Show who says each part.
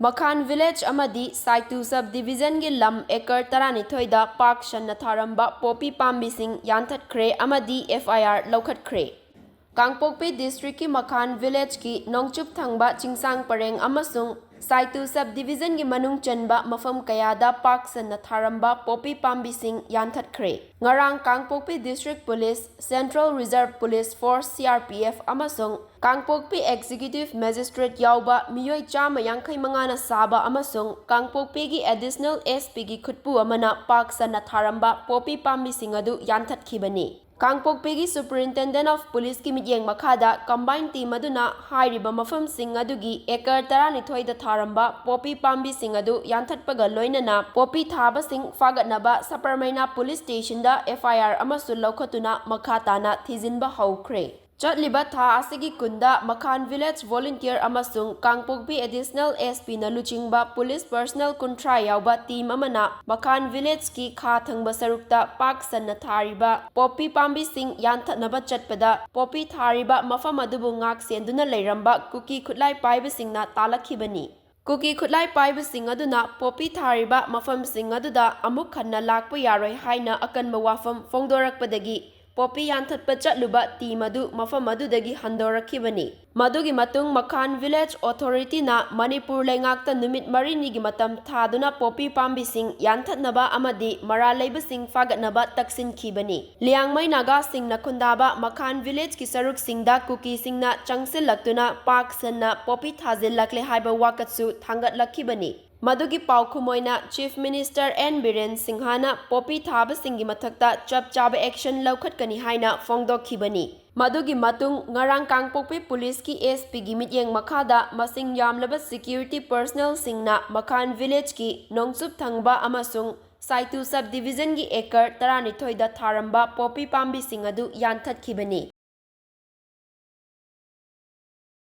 Speaker 1: Makhan village amadi Saitu subdivision gi lam ekar 12 da Paksanna Tharamba poppy Panbising Yanthatkhre amadi FIR Lokhatkre. Kangpokpi district ki Makhan village ki nongchup thangba chingsang pareng amasung Saitu subdivision gi manung chanba mafam kayada Paksanna Tharamba poppy Panbising Yanthatkhre. Ngarang Kangpokpi district police, Central Reserve Police Force CRPF amasung Kangpokpi Executive Magistrate yauba miyoi chama yangkai mangana saba amasung Kangpokpi gi additional SP gi khutpu amana Paksanna Tharamba poppy Panbising adu Yanthatkibani. Kangpokpi gi Superintendent of Police ki mityeng makhada combined team aduna hairiba mafam sing adugi ekar 12 da Tharamba poppy Panbising adu yanthatpaga loinana poppy thaba sing fagatnaba Saparmaina Police Station da FIR amasul laukhatuna makhatana thijinba haukre. Chatliba tha asigi kunda Makhan village volunteer amasung Kangpokpi additional SP na luchingba police personnel kuntra yauba team amana Makhan village ki kha thangba sarukta Paksanna thariba poppy Panbising yanthatnaba chatpada poppy thariba mafam adubu ngak senduna leiramba kuki khutlai paibasingna talakhibani. Kuki khutlai paibasing aduna poppy thariba mafam sing aduda amuk khanna lakpa yaroi haina akanba wafam fongdorakpadagi poppy yanthatpa chatluba team adu mafam adudagi handorakhibani. Madugi matung Makhan village authority na Manipur lengakta numit marini gi matam thaduna poppy Panbising yanthatnaba amadi mara leibasing fagatnaba taksinkhibani. Liangmai naga singna khundaba Makhan village ki saruk singda kuki singna changsillaktuna Paksanna poppy thajillakle haiba wakatsu thangatlakhibani. Madugi paukumoina Chief Minister N. Biren Singhana poppy thaba singi mathakta chap chaba action laukhatkani haina fongdokhibani. Madugi matung ngarang Kangpokpi police ki SP gi mityeng makhada masing yamlaba security personnel singna Makhan village ki nongchup thangba amasung Saitu subdivision gi ekar 12 da Tharamba poppy Panbising adu yanthatkibani.